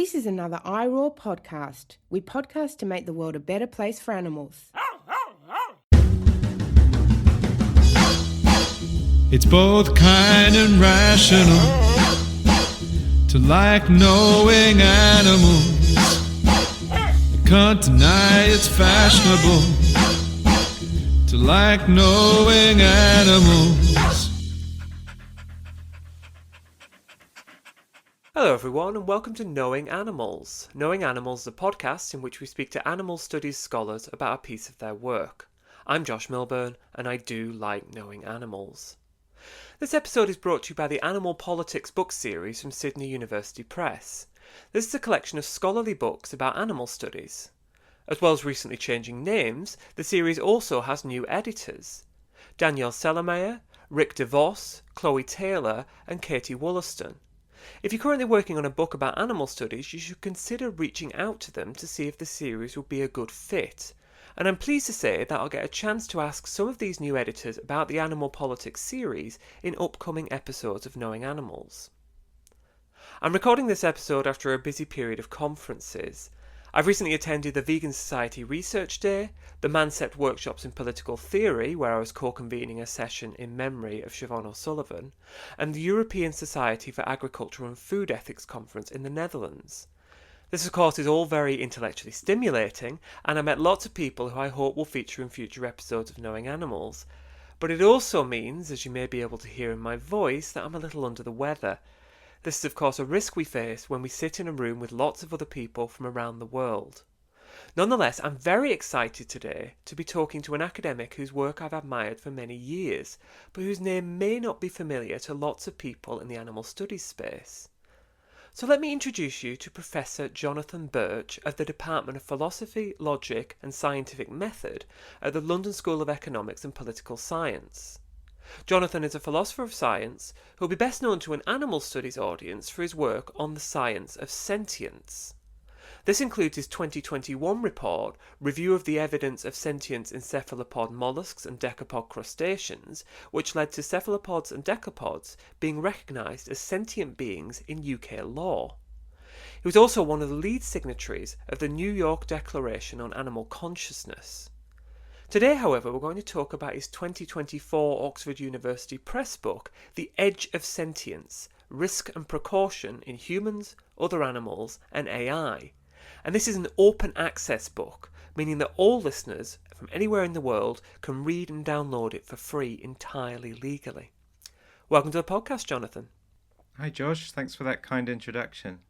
This is another iRaw podcast. We podcast to make the world a better place for animals. It's both kind and rational to like knowing animals. You can't deny it's fashionable to like knowing animals. Hello everyone and welcome to Knowing Animals. Knowing Animals is a podcast in which we speak to animal studies scholars about a piece of their work. I'm Josh Milburn and I do like knowing animals. This episode is brought to you by the Animal Politics book series from Sydney University Press. This is a collection of scholarly books about animal studies. As well as recently changing names, the series also has new editors. Danielle Celermajer, Rick DeVos, Chloë Taylor and Katie Woolaston. If you're currently working on a book about animal studies, you should consider reaching out to them to see if the series would be a good fit. And I'm pleased to say that I'll get a chance to ask some of these new editors about the Animal Politics series in upcoming episodes of Knowing Animals. I'm recording this episode after a busy period of conferences. I've recently attended the Vegan Society Research Day, the Mancept Workshops in Political Theory, where I was co-convening a session in memory of Siobhan O'Sullivan, and the European Society for Agriculture and Food Ethics Conference in the Netherlands. This, of course, is all very intellectually stimulating, and I met lots of people who I hope will feature in future episodes of Knowing Animals. But it also means, as you may be able to hear in my voice, that I'm a little under the weather. This is, of course, a risk we face when we sit in a room with lots of other people from around the world. Nonetheless, I'm very excited today to be talking to an academic whose work I've admired for many years, but whose name may not be familiar to lots of people in the animal studies space. So let me introduce you to Professor Jonathan Birch of the Department of Philosophy, Logic and Scientific Method at the London School of Economics and Political Science. Jonathan is a philosopher of science who will be best known to an animal studies audience for his work on the science of sentience. This includes his 2021 report, Review of the Evidence of Sentience in Cephalopod Mollusks and Decapod Crustaceans, which led to cephalopods and decapods being recognised as sentient beings in UK law. He was also one of the lead signatories of the New York Declaration on Animal Consciousness. Today, however, we're going to talk about his 2024 Oxford University Press book, The Edge of Sentience, Risk and Precaution in Humans, Other Animals and AI. And this is an open access book, meaning that all listeners from anywhere in the world can read and download it for free entirely legally. Welcome to the podcast, Jonathan. Hi Josh, thanks for that kind introduction.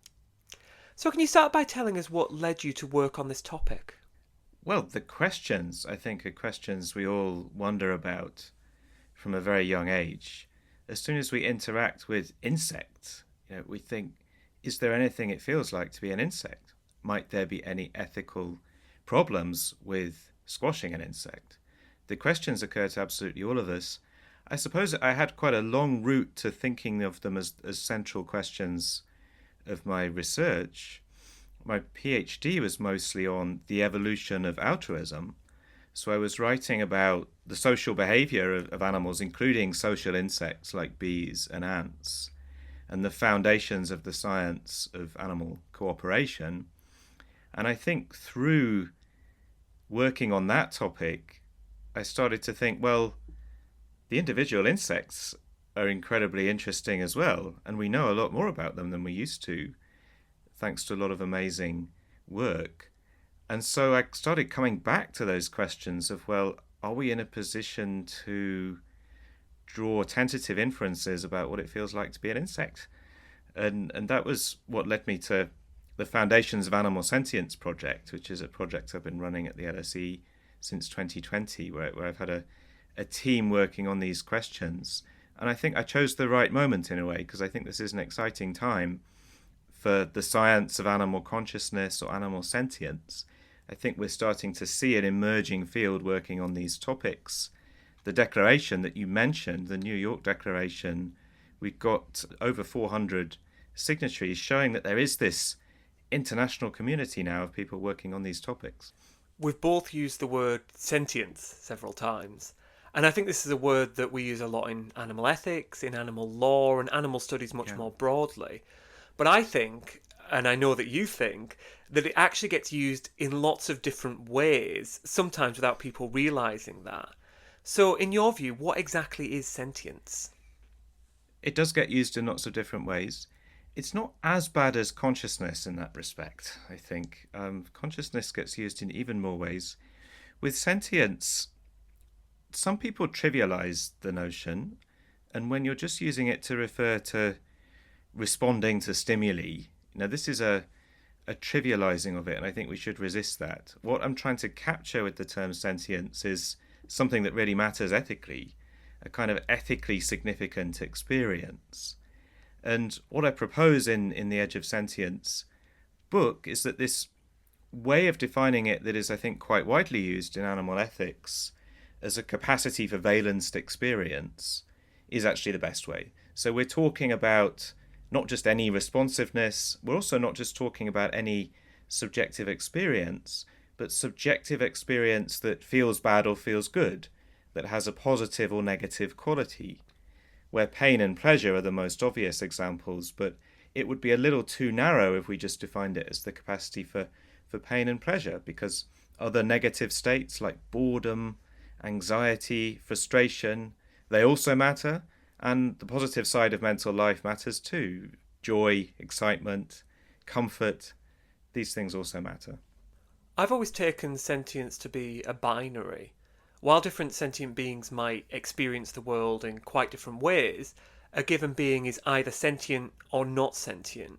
So can you start by telling us what led you to work on this topic? Well, the questions, I think, are questions we all wonder about from a very young age. As soon as we interact with insects, we think, is there anything it feels like to be an insect? Might there be any ethical problems with squashing an insect? The questions occur to absolutely all of us. I suppose I had quite a long route to thinking of them as central questions of my research. My PhD was mostly on the evolution of altruism. So I was writing about the social behavior of animals, including social insects like bees and ants, and the foundations of the science of animal cooperation. And I think through working on that topic, I started to think, well, the individual insects are incredibly interesting as well, and we know a lot more about them than we used to, thanks to a lot of amazing work. And so I started coming back to those questions of, well, are we in a position to draw tentative inferences about what it feels like to be an insect? And that was what led me to the Foundations of Animal Sentience project, which is a project I've been running at the LSE since 2020, where I've had a team working on these questions. And I think I chose the right moment in a way, because I think this is an exciting time for the science of animal consciousness or animal sentience. I think we're starting to see an emerging field working on these topics. The declaration that you mentioned, the New York Declaration, we've got over 400 signatories showing that there is this international community now of people working on these topics. We've both used the word sentience several times. And I think this is a word that we use a lot in animal ethics, in animal law, and animal studies much more broadly. But I think, and I know that you think, that it actually gets used in lots of different ways, sometimes without people realising that. So, in your view, what exactly is sentience? It does get used in lots of different ways. It's not as bad as consciousness in that respect, I think. Consciousness gets used in even more ways. With sentience, some people trivialize the notion, and when you're just using it to refer to responding to stimuli, this is a trivializing of it, and I think we should resist that. What I'm trying to capture with the term sentience is something that really matters ethically, a kind of ethically significant experience. And what I propose in The Edge of Sentience book is that this way of defining it that is, I think, quite widely used in animal ethics as a capacity for valenced experience is actually the best way. So we're talking about not just any responsiveness, we're also not just talking about any subjective experience, but subjective experience that feels bad or feels good, that has a positive or negative quality, where pain and pleasure are the most obvious examples, but it would be a little too narrow if we just defined it as the capacity for pain and pleasure, because other negative states like boredom, anxiety, frustration, they also matter, and the positive side of mental life matters too. Joy, excitement, comfort, these things also matter. I've always taken sentience to be a binary. While different sentient beings might experience the world in quite different ways, a given being is either sentient or not sentient.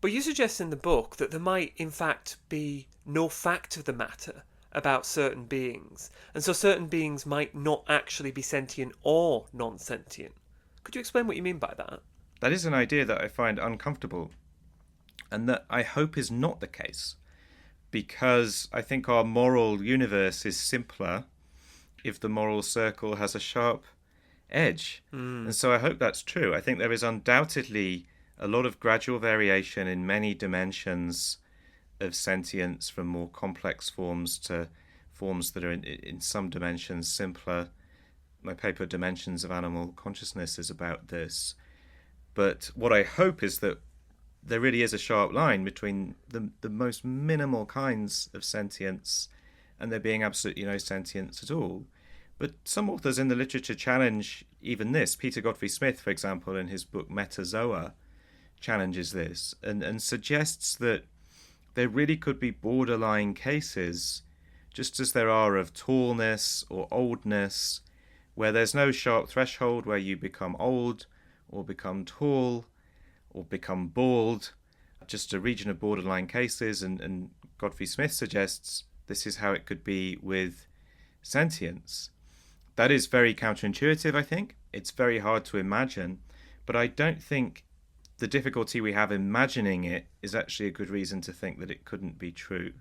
But you suggest in the book that there might in fact be no fact of the matter about certain beings, and so certain beings might not actually be sentient or non-sentient. Could you explain what you mean by that? That is an idea that I find uncomfortable, and that I hope is not the case, because I think our moral universe is simpler if the moral circle has a sharp edge. And so I hope that's true. I think there is undoubtedly a lot of gradual variation in many dimensions of sentience, from more complex forms to forms that are in some dimensions simpler. My paper, Dimensions of Animal Consciousness, is about this. But what I hope is that there really is a sharp line between the most minimal kinds of sentience and there being absolutely no sentience at all. But some authors in the literature challenge even this. Peter Godfrey Smith, for example, in his book Metazoa, challenges this and suggests that there really could be borderline cases, just as there are of tallness or oldness, where there's no sharp threshold where you become old or become tall or become bald, just a region of borderline cases. And Godfrey Smith suggests this is how it could be with sentience. That is very counterintuitive, I think. It's very hard to imagine, but I don't think the difficulty we have imagining it is actually a good reason to think that it couldn't be true.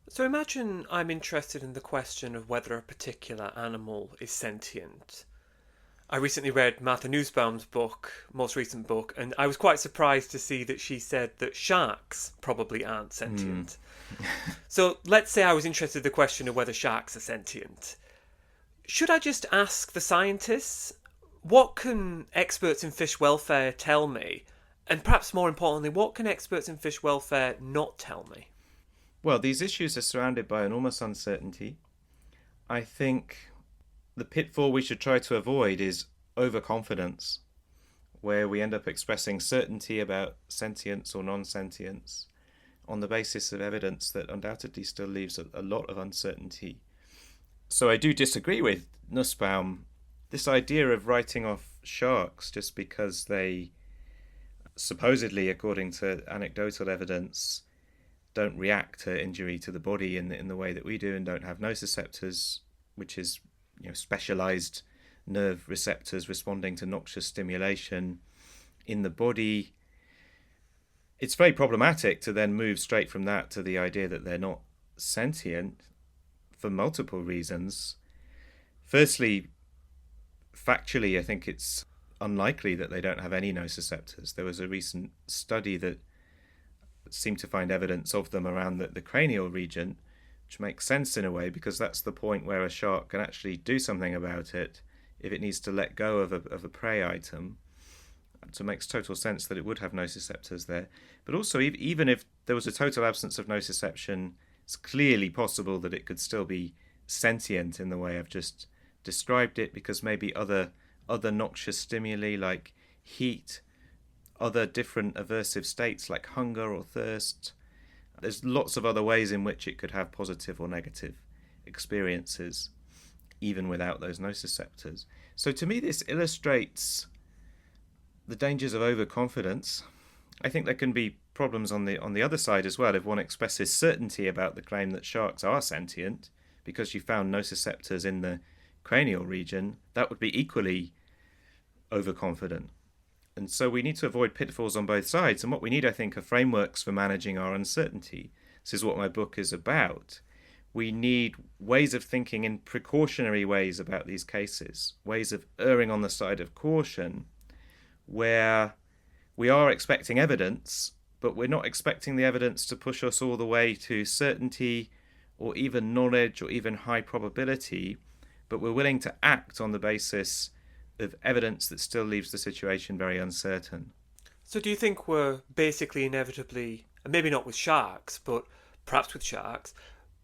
So imagine I'm interested in the question of whether a particular animal is sentient. I recently read Martha Nussbaum's book, most recent book, and I was quite surprised to see that she said that sharks probably aren't sentient. So let's say I was interested in the question of whether sharks are sentient. Should I just ask the scientists? What can experts in fish welfare tell me? And perhaps more importantly, what can experts in fish welfare not tell me? Well, these issues are surrounded by enormous uncertainty. I think the pitfall we should try to avoid is overconfidence, where we end up expressing certainty about sentience or non-sentience on the basis of evidence that undoubtedly still leaves a lot of uncertainty. So I do disagree with Nussbaum. This idea of writing off sharks just because they supposedly, according to anecdotal evidence, don't react to injury to the body in the way that we do and don't have nociceptors, which is specialized nerve receptors responding to noxious stimulation in the body. It's very problematic to then move straight from that to the idea that they're not sentient for multiple reasons. Firstly, factually, I think it's unlikely that they don't have any nociceptors. There was a recent study that seemed to find evidence of them around the cranial region, which makes sense in a way, because that's the point where a shark can actually do something about it if it needs to let go of a prey item. So it makes total sense that it would have nociceptors there. But also, even if there was a total absence of nociception, it's clearly possible that it could still be sentient in the way I've just described it, because maybe other noxious stimuli like heat, other different aversive states like hunger or thirst. There's lots of other ways in which it could have positive or negative experiences, even without those nociceptors. So to me, this illustrates the dangers of overconfidence. I think there can be problems on the other side as well. If one expresses certainty about the claim that sharks are sentient because you found nociceptors in the cranial region, that would be equally overconfident. And so we need to avoid pitfalls on both sides. And what we need, I think, are frameworks for managing our uncertainty. This is what my book is about. We need ways of thinking in precautionary ways about these cases, ways of erring on the side of caution, where we are expecting evidence, but we're not expecting the evidence to push us all the way to certainty or even knowledge or even high probability, but we're willing to act on the basis of evidence that still leaves the situation very uncertain. So do you think we're basically inevitably, and maybe not with sharks, but perhaps with sharks,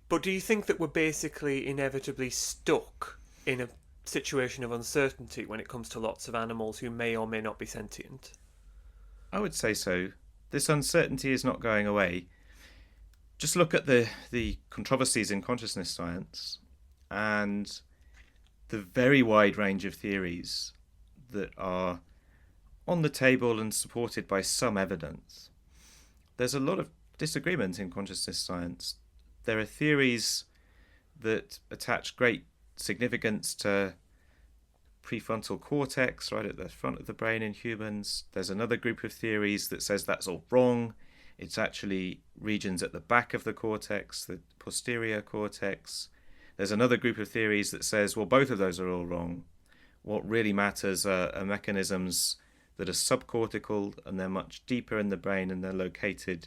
but do you think that we're basically inevitably stuck in a situation of uncertainty when it comes to lots of animals who may or may not be sentient? I would say so. This uncertainty is not going away. Just look at the controversies in consciousness science and the very wide range of theories that are on the table and supported by some evidence. There's a lot of disagreement in consciousness science. There are theories that attach great significance to prefrontal cortex, right at the front of the brain in humans. There's another group of theories that says that's all wrong. It's actually regions at the back of the cortex, the posterior cortex. There's another group of theories that says, well, both of those are all wrong. What really matters are mechanisms that are subcortical, and they're much deeper in the brain, and they're located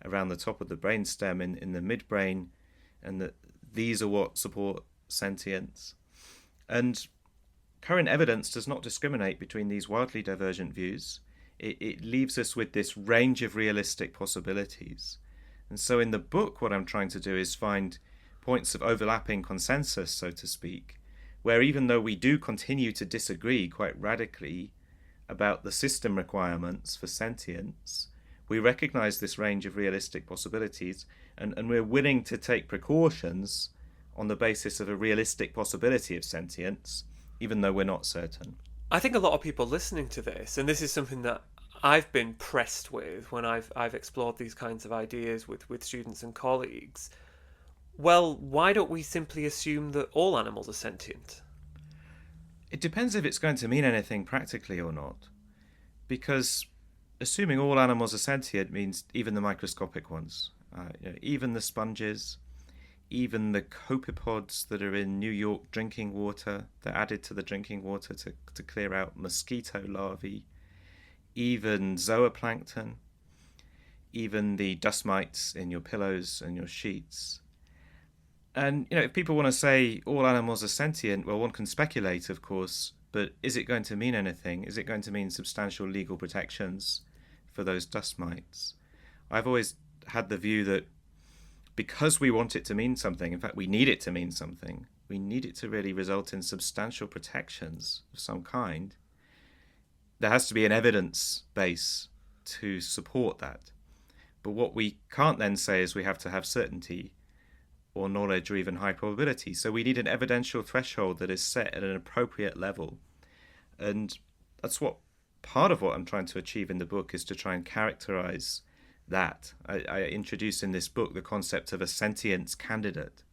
around the top of the brainstem in the midbrain, and that these are what support sentience. And current evidence does not discriminate between these wildly divergent views. It leaves us with this range of realistic possibilities. And so in the book, what I'm trying to do is find points of overlapping consensus, so to speak, where even though we do continue to disagree quite radically about the system requirements for sentience, we recognize this range of realistic possibilities, and we're willing to take precautions on the basis of a realistic possibility of sentience, even though we're not certain. I think a lot of people listening to this, and this is something that I've been pressed with when I've explored these kinds of ideas with students and colleagues, well, why don't we simply assume that all animals are sentient? It depends if it's going to mean anything practically or not, because assuming all animals are sentient means even the microscopic ones, even the sponges, even the copepods that are in New York drinking water, they're added to the drinking water to clear out mosquito larvae, even zooplankton, even the dust mites in your pillows and your sheets. And, if people want to say all animals are sentient, well, one can speculate, of course, but is it going to mean anything? Is it going to mean substantial legal protections for those dust mites? I've always had the view that because we want it to mean something, in fact, we need it to mean something, we need it to really result in substantial protections of some kind, there has to be an evidence base to support that. But what we can't then say is we have to have certainty or knowledge or even high probability. So we need an evidential threshold that is set at an appropriate level. And that's what part of what I'm trying to achieve in the book is to try and characterize that. I introduce in this book the concept of a sentience candidate,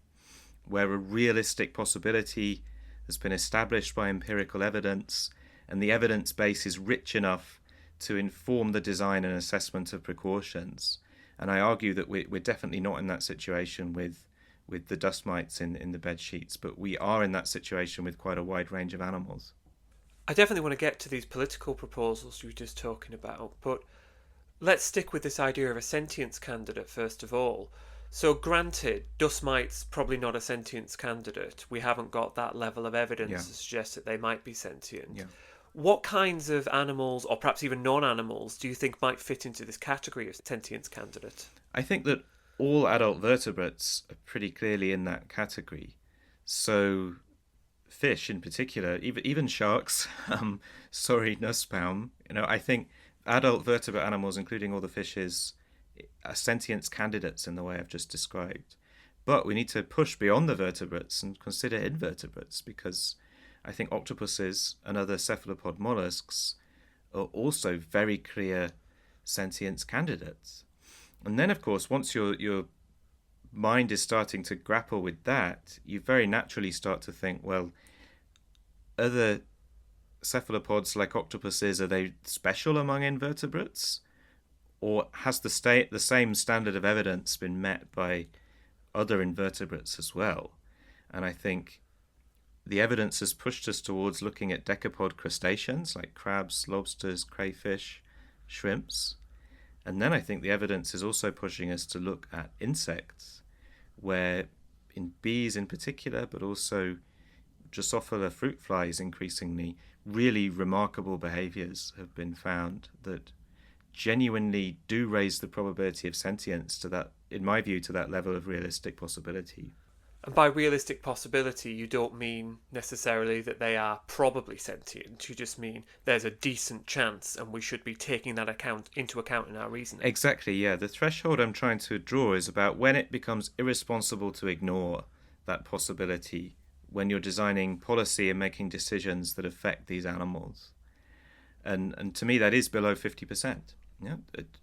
where a realistic possibility has been established by empirical evidence, and the evidence base is rich enough to inform the design and assessment of precautions. And I argue that we're definitely not in that situation with the dust mites in the bed sheets, but we are in that situation with quite a wide range of animals. I definitely want to get to these political proposals you were just talking about, but let's stick with this idea of a sentience candidate first of all. So granted, dust mites probably not a sentience candidate. We haven't got that level of evidence to suggest that they might be sentient. Yeah. What kinds of animals, or perhaps even non-animals, do you think might fit into this category of sentience candidate? I think that all adult vertebrates are pretty clearly in that category. So fish in particular, even sharks, sorry, nussbaum, I think adult vertebrate animals, including all the fishes, are sentience candidates in the way I've just described. But we need to push beyond the vertebrates and consider invertebrates, because I think octopuses and other cephalopod mollusks are also very clear sentience candidates. And then, of course, once your mind is starting to grapple with that, you very naturally start to think, well, other cephalopods like octopuses, are they special among invertebrates? Or has the same standard of evidence been met by other invertebrates as well? And I think the evidence has pushed us towards looking at decapod crustaceans like crabs, lobsters, crayfish, shrimps. And then I think the evidence is also pushing us to look at insects, where in bees in particular, but also Drosophila fruit flies increasingly, really remarkable behaviors have been found that genuinely do raise the probability of sentience to that, in my view, to that level of realistic possibility. And by realistic possibility, you don't mean necessarily that they are probably sentient. You just mean there's a decent chance, and we should be taking that into account in our reasoning. Exactly, yeah. The threshold I'm trying to draw is about when it becomes irresponsible to ignore that possibility, when you're designing policy and making decisions that affect these animals. And to me, that is below 50%. Yeah?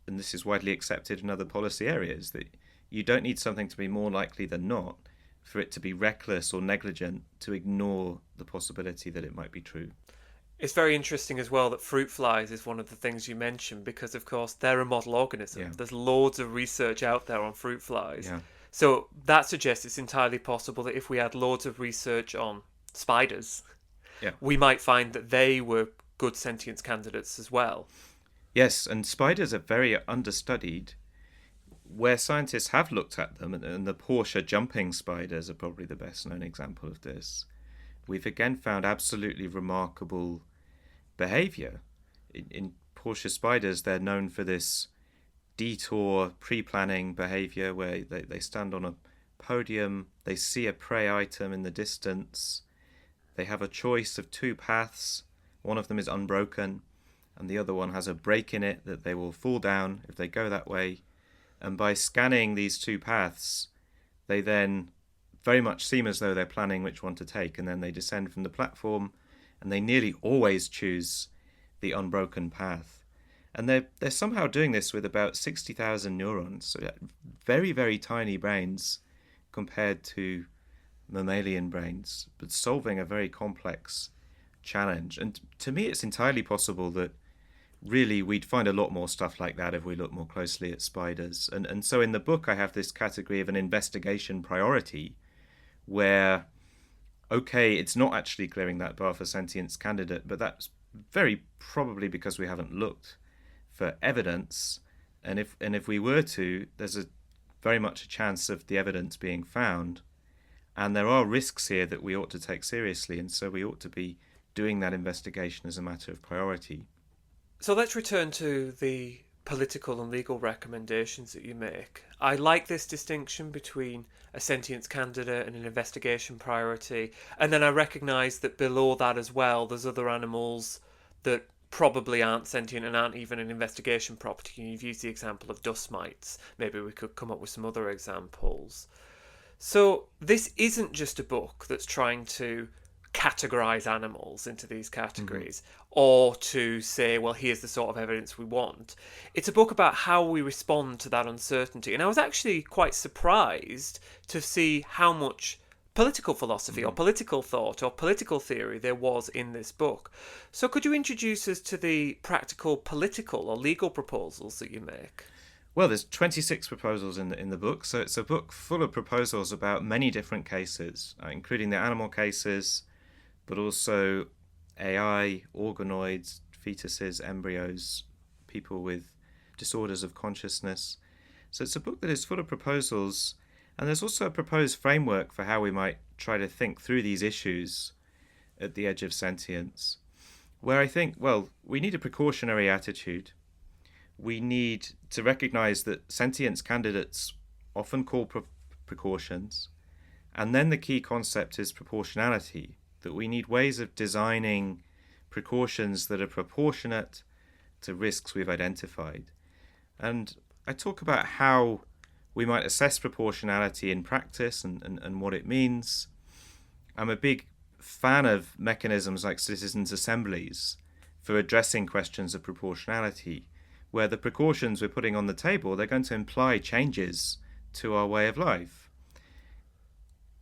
And this is widely accepted in other policy areas, that you don't need something to be more likely than not for it to be reckless or negligent to ignore the possibility that it might be true. It's very interesting as well that fruit flies is one of the things you mentioned, because of course they're a model organism. Yeah. There's loads of research out there on fruit flies. Yeah. So that suggests it's entirely possible that if we had loads of research on spiders, we might find that they were good sentience candidates as well. Yes, and spiders are very understudied. Where scientists have looked at them, and the Porsche jumping spiders are probably the best known example of this, we've again found absolutely remarkable behavior. In Porsche spiders, they're known for this detour pre-planning behavior where they stand on a podium, they see a prey item in the distance, they have a choice of two paths, one of them is unbroken, and the other one has a break in it that they will fall down if they go that way. And by scanning these two paths, they then very much seem as though they're planning which one to take, and then they descend from the platform, and they nearly always choose the unbroken path. And they're somehow doing this with about 60,000 neurons, so very, very tiny brains compared to mammalian brains, but solving a very complex challenge. And to me, it's entirely possible that really we'd find a lot more stuff like that if we look more closely at spiders. And so in the book, I have this category of an investigation priority where, okay, it's not actually clearing that bar for sentience candidate, but that's very probably because we haven't looked for evidence. And if we were to, there's very much a chance of the evidence being found. And there are risks here that we ought to take seriously. And so we ought to be doing that investigation as a matter of priority. So let's return to the political and legal recommendations that you make. I like this distinction between a sentience candidate and an investigation priority. And then I recognise that below that as well, there's other animals that probably aren't sentient and aren't even an investigation property. You've used the example of dust mites. Maybe we could come up with some other examples. So this isn't just a book that's trying to categorize animals into these categories, or to say, well, here's the sort of evidence we want. It's a book about how we respond to that uncertainty. And I was actually quite surprised to see how much political philosophy or political thought or political theory there was in this book. So could you introduce us to the practical political or legal proposals that you make? Well, there's 26 proposals in the book, so it's a book full of proposals about many different cases, including the animal cases, but also AI, organoids, fetuses, embryos, people with disorders of consciousness. So it's a book that is full of proposals, and there's also a proposed framework for how we might try to think through these issues at the edge of sentience. where I think, well, we need a precautionary attitude. We need to recognize that sentience candidates often call precautions. And then the key concept is proportionality, that we need ways of designing precautions that are proportionate to risks we've identified. And I talk about how we might assess proportionality in practice and what it means. I'm a big fan of mechanisms like citizens' assemblies for addressing questions of proportionality, where the precautions we're putting on the table, they're going to imply changes to our way of life.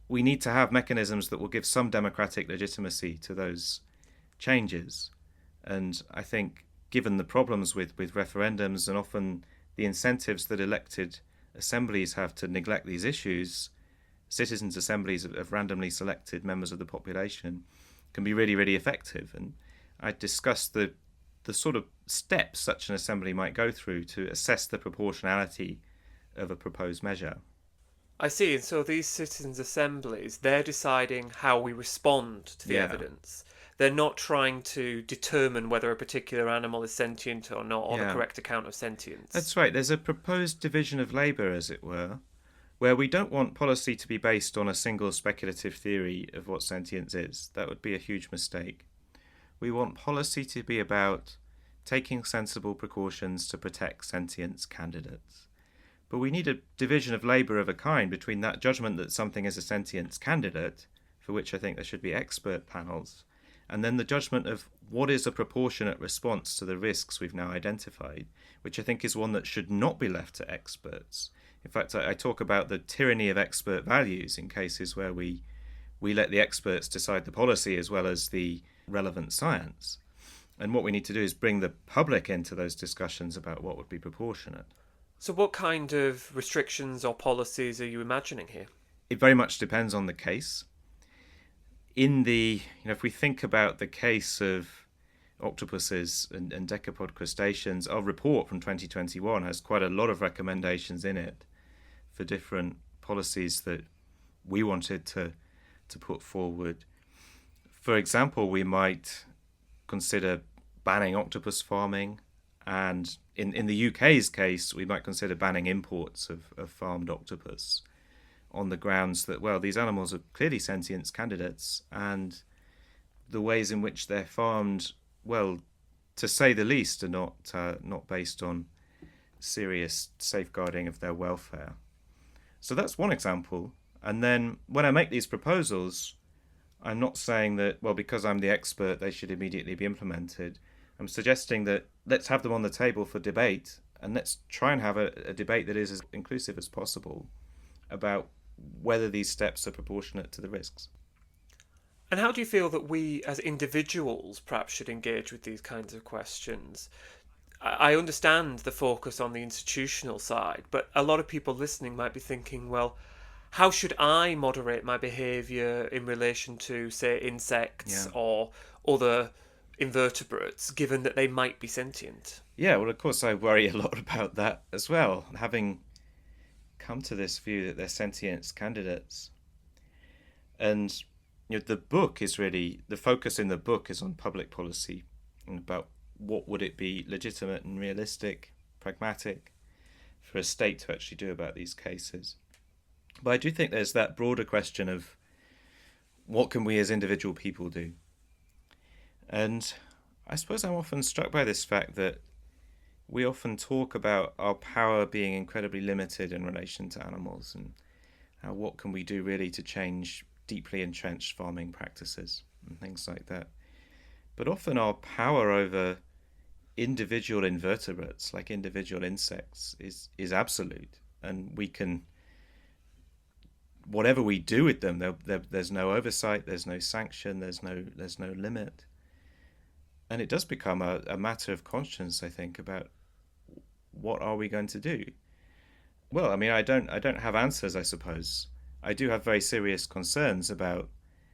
We need to have mechanisms that will give some democratic legitimacy to those changes. And I think given the problems with referendums and often the incentives that elected assemblies have to neglect these issues, citizens' assemblies of randomly selected members of the population can be really, really effective. And I discussed the sort of steps such an assembly might go through to assess the proportionality of a proposed measure. I see. And so these citizens' assemblies, they're deciding how we respond to the evidence. They're not trying to determine whether a particular animal is sentient or not, or the correct account of sentience. That's right. There's a proposed division of labour, as it were, where we don't want policy to be based on a single speculative theory of what sentience is. That would be a huge mistake. We want policy to be about taking sensible precautions to protect sentience candidates. But we need a division of labour of a kind between that judgment that something is a sentience candidate, for which I think there should be expert panels, and then the judgment of what is a proportionate response to the risks we've now identified, which I think is one that should not be left to experts. In fact, I talk about the tyranny of expert values in cases where we let the experts decide the policy as well as the relevant science. And what we need to do is bring the public into those discussions about what would be proportionate. So what kind of restrictions or policies are you imagining here? It very much depends on the case. If we think about the case of octopuses and decapod crustaceans, our report from 2021 has quite a lot of recommendations in it for different policies that we wanted to put forward. For example, we might consider banning octopus farming, and in the UK's case, we might consider banning imports of farmed octopus on the grounds that, well, these animals are clearly sentience candidates, and the ways in which they're farmed, well, to say the least, are not based on serious safeguarding of their welfare. So that's one example. And then when I make these proposals, I'm not saying that, well, because I'm the expert, they should immediately be implemented. I'm suggesting that let's have them on the table for debate, and let's try and have a debate that is as inclusive as possible about whether these steps are proportionate to the risks. And how do you feel that we as individuals perhaps should engage with these kinds of questions? I understand the focus on the institutional side, but a lot of people listening might be thinking, well, how should I moderate my behaviour in relation to, say, insects or other invertebrates, given that they might be sentient? Yeah, well, of course, I worry a lot about that as well, having come to this view that they're sentience candidates. And the book is really, the focus in the book is on public policy and about what would it be legitimate and realistic, pragmatic for a state to actually do about these cases. But I do think there's that broader question of what can we as individual people do? And I suppose I'm often struck by this fact that we often talk about our power being incredibly limited in relation to animals, and what can we do really to change deeply entrenched farming practices and things like that. But often our power over individual invertebrates, like individual insects, is absolute, and we can, whatever we do with them, there's no oversight, there's no sanction, there's no limit. And it does become a matter of conscience, I think, about what are we going to do? Well, I mean, I don't have answers, I suppose. I do have very serious concerns about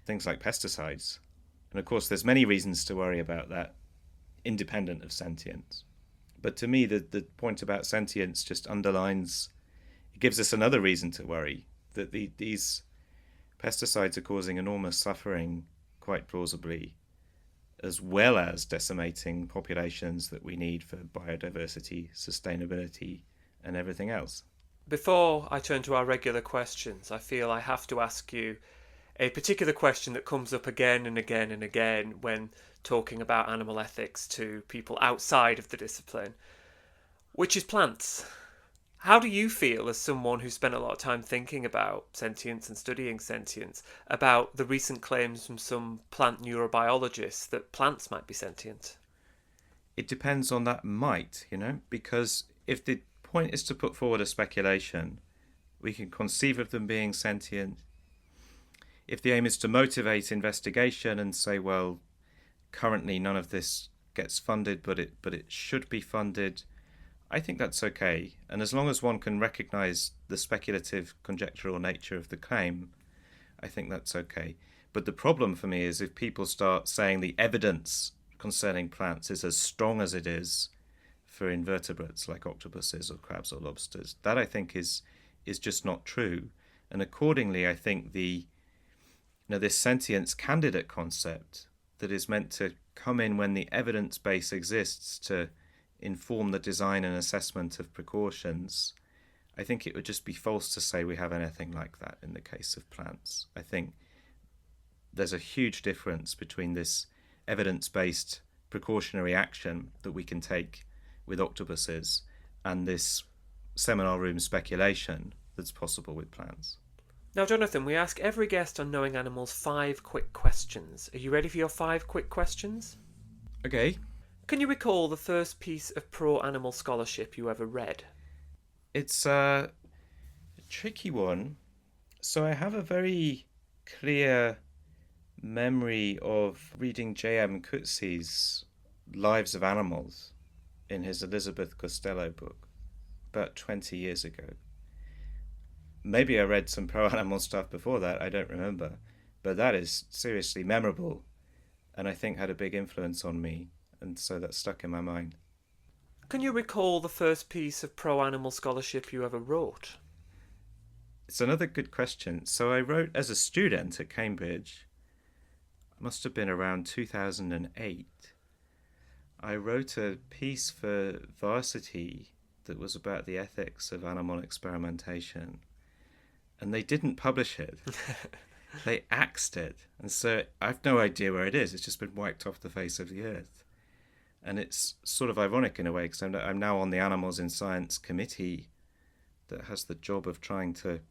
things like pesticides. And of course, there's many reasons to worry about that, independent of sentience. But to me, the point about sentience just underlines, it gives us another reason to worry, that these pesticides are causing enormous suffering, quite plausibly, as well as decimating populations that we need for biodiversity, sustainability, and everything else. Before I turn to our regular questions, I feel I have to ask you a particular question that comes up again and again and again when talking about animal ethics to people outside of the discipline, which is plants. How do you feel, as someone who spent a lot of time thinking about sentience and studying sentience, about the recent claims from some plant neurobiologists that plants might be sentient? It depends on that might, because if the point is to put forward a speculation, we can conceive of them being sentient. If the aim is to motivate investigation and say, well, currently none of this gets funded, but it should be funded, I think that's okay. And as long as one can recognise the speculative, conjectural nature of the claim, I think that's okay. But the problem for me is if people start saying the evidence concerning plants is as strong as it is for invertebrates like octopuses or crabs or lobsters, that I think is just not true. And accordingly, I think this sentience candidate concept that is meant to come in when the evidence base exists to inform the design and assessment of precautions, I think it would just be false to say we have anything like that in the case of plants. I think there's a huge difference between this evidence-based precautionary action that we can take with octopuses and this seminar room speculation that's possible with plants. Now, Jonathan, we ask every guest on Knowing Animals 5 quick questions. Are you ready for your 5 quick questions? Okay. Can you recall the first piece of pro-animal scholarship you ever read? It's a tricky one. So I have a very clear memory of reading J.M. Coetzee's Lives of Animals in his Elizabeth Costello book about 20 years ago. Maybe I read some pro-animal stuff before that, I don't remember. But that is seriously memorable and I think had a big influence on me. And so that stuck in my mind. Can you recall the first piece of pro-animal scholarship you ever wrote? It's another good question. So I wrote as a student at Cambridge. It must have been around 2008. I wrote a piece for Varsity that was about the ethics of animal experimentation. And they didn't publish it. They axed it. And so I have no idea where it is. It's just been wiped off the face of the earth. And it's sort of ironic in a way because I'm now on the Animals in Science committee that has the job of trying to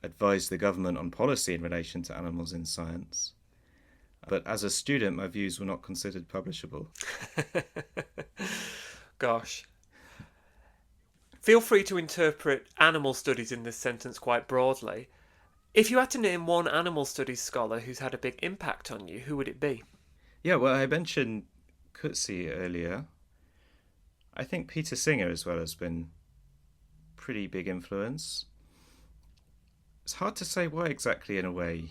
advise the government on policy in relation to animals in science. But as a student, my views were not considered publishable. Gosh. Feel free to interpret animal studies in this sentence quite broadly. If you had to name one animal studies scholar who's had a big impact on you, who would it be? Yeah, well, I mentioned Coetzee earlier. I think Peter Singer as well has been pretty big influence. It's hard to say why exactly in a way.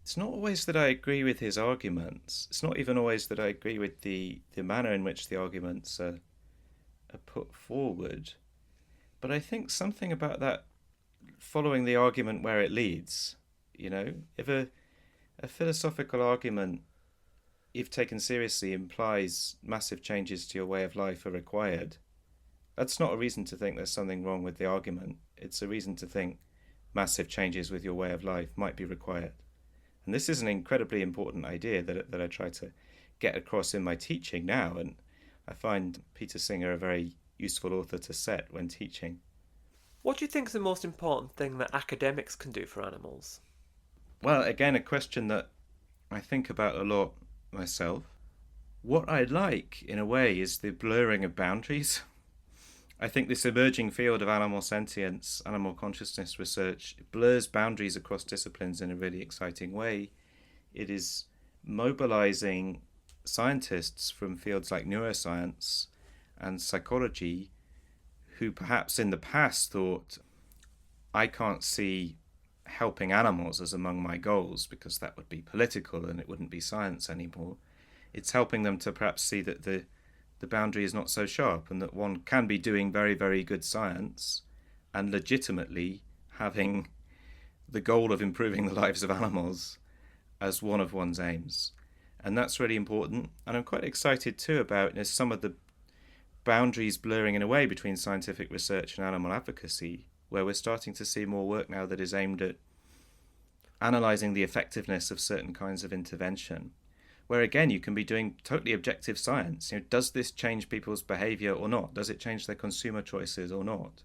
It's not always that I agree with his arguments. It's not even always that I agree with the manner in which the arguments are put forward. But I think something about that following the argument where it leads, if a philosophical argument if taken seriously implies massive changes to your way of life are required, that's not a reason to think there's something wrong with the argument. It's a reason to think massive changes with your way of life might be required. And this is an incredibly important idea that I try to get across in my teaching now, and I find Peter Singer a very useful author to set when teaching. What do you think is the most important thing that academics can do for animals? Well, again, a question that I think about a lot myself. What I like, in a way, is the blurring of boundaries. I think this emerging field of animal sentience, animal consciousness research, blurs boundaries across disciplines in a really exciting way. It is mobilizing scientists from fields like neuroscience and psychology who perhaps in the past thought, I can't see helping animals as among my goals because that would be political and it wouldn't be science anymore. It's helping them to perhaps see that the boundary is not so sharp and that one can be doing very, very good science and legitimately having the goal of improving the lives of animals as one of one's aims. And that's really important. And I'm quite excited too about some of the boundaries blurring in a way between scientific research and animal advocacy, where we're starting to see more work now that is aimed at analysing the effectiveness of certain kinds of intervention, where again you can be doing totally objective science. Does this change people's behaviour or not? Does it change their consumer choices or not?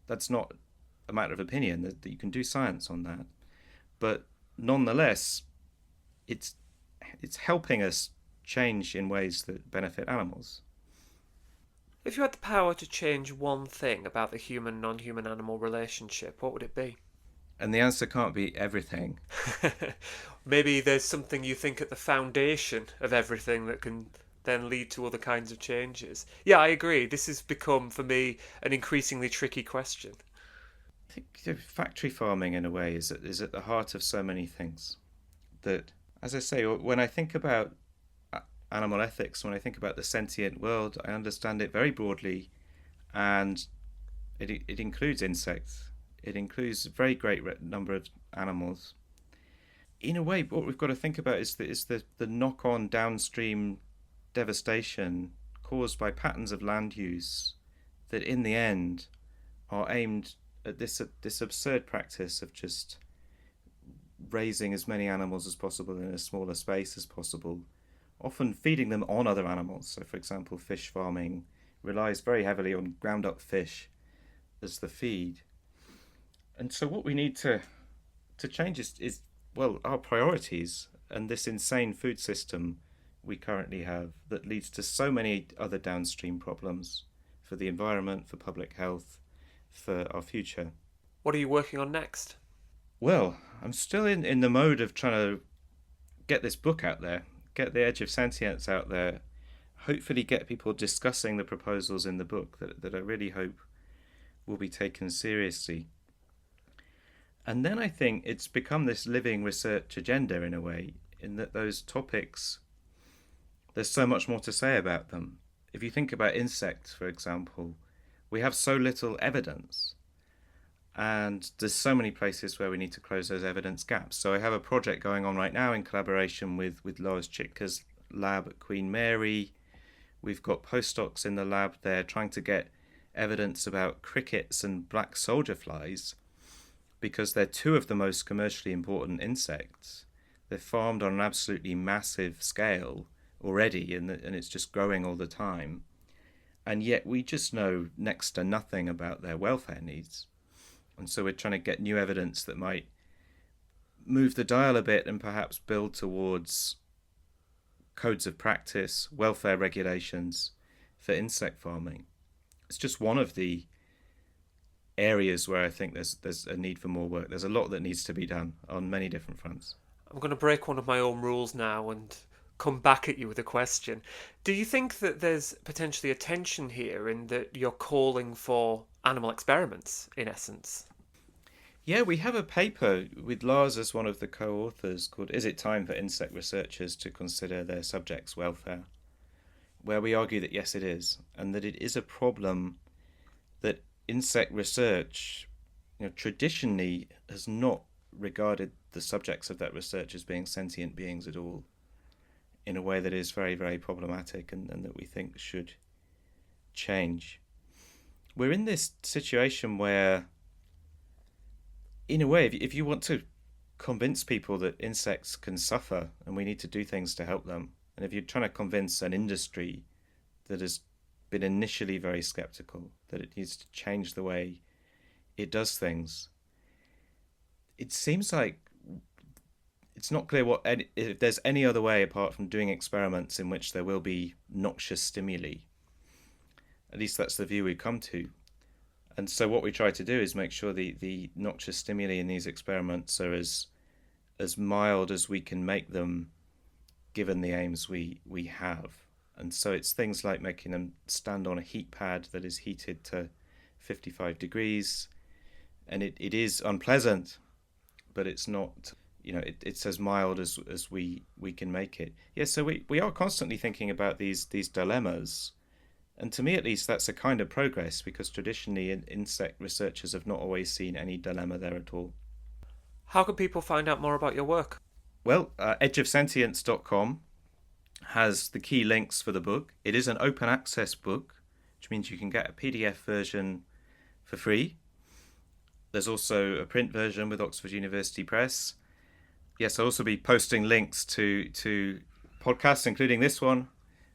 That's not a matter of opinion, that you can do science on that. But nonetheless, it's helping us change in ways that benefit animals. If you had the power to change one thing about the human-non-human animal relationship, what would it be? And the answer can't be everything. Maybe there's something you think at the foundation of everything that can then lead to other kinds of changes. Yeah, I agree. This has become, for me, an increasingly tricky question. I think factory farming, in a way, is at the heart of so many things. That, as I say, when I think about animal ethics, when I think about the sentient world, I understand it very broadly, and it includes insects. It includes a very great number of animals. In a way, what we've got to think about is the knock-on downstream devastation caused by patterns of land use that in the end are aimed at this absurd practice of just raising as many animals as possible in a smaller space as possible, often feeding them on other animals. So, for example, fish farming relies very heavily on ground-up fish as the feed. And so what we need to change is our priorities, and this insane food system we currently have that leads to so many other downstream problems for the environment, for public health, for our future. What are you working on next? Well, I'm still in the mode of trying to get this book out there, get The Edge of Sentience out there, hopefully get people discussing the proposals in the book that I really hope will be taken seriously. And then I think it's become this living research agenda in a way, in that those topics, there's so much more to say about them. If you think about insects, for example, we have so little evidence, and there's so many places where we need to close those evidence gaps. So I have a project going on right now in collaboration with Lois Chitka's lab at Queen Mary. We've got postdocs in the lab there trying to get evidence about crickets and black soldier flies, because they're two of the most commercially important insects. They're farmed on an absolutely massive scale already, and it's just growing all the time. And yet we just know next to nothing about their welfare needs. And so we're trying to get new evidence that might move the dial a bit and perhaps build towards codes of practice, welfare regulations for insect farming. It's just one of the areas where I think there's a need for more work. There's a lot that needs to be done on many different fronts. I'm going to break one of my own rules now and come back at you with a question. Do you think that there's potentially a tension here in that you're calling for animal experiments, in essence? Yeah, we have a paper with Lars as one of the co-authors called Is It Time for Insect Researchers to Consider Their Subjects' Welfare?, where we argue that yes, it is, and that it is a problem that insect research, traditionally has not regarded the subjects of that research as being sentient beings at all, in a way that is very, very problematic and that we think should change. We're in this situation where, in a way, if you want to convince people that insects can suffer and we need to do things to help them, and if you're trying to convince an industry that has been initially very skeptical that it needs to change the way it does things, it seems like it's not clear if there's any other way apart from doing experiments in which there will be noxious stimuli. At least that's the view we come to. And so what we try to do is make sure the noxious stimuli in these experiments are as mild as we can make them, given the aims we have. And so it's things like making them stand on a heat pad that is heated to 55 degrees. And it is unpleasant, but it's not, it's as mild as we can make it. Yeah, so we are constantly thinking about these dilemmas. And to me, at least, that's a kind of progress, because traditionally insect researchers have not always seen any dilemma there at all. How can people find out more about your work? Well, edgeofsentience.com has the key links for the book. It is an open access book, which means you can get a PDF version for free. There's also a print version with Oxford University Press. Yes, I'll also be posting links to podcasts, including this one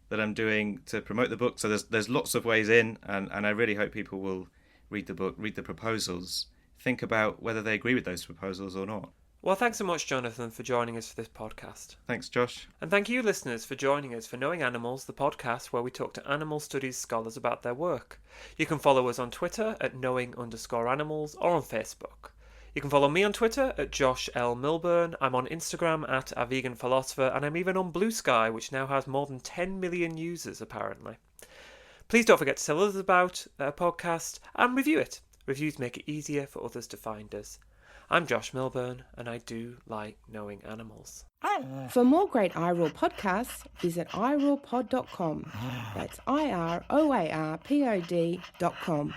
that I'm doing to promote the book. So there's lots of ways in, and I really hope people will read the book, read the proposals, think about whether they agree with those proposals or not. Well, thanks so much, Jonathan, for joining us for this podcast. Thanks, Josh. And thank you, listeners, for joining us for Knowing Animals, the podcast where we talk to animal studies scholars about their work. You can follow us on Twitter at knowing_animals or on Facebook. You can follow me on Twitter at Josh L. Milburn. I'm on Instagram at A Vegan Philosopher, and I'm even on Blue Sky, which now has more than 10 million users, apparently. Please don't forget to tell others about our podcast and review it. Reviews make it easier for others to find us. I'm Josh Milburn, and I do like knowing animals. For more great iRaw podcasts, visit irawpod.com. That's IROARPOD.com.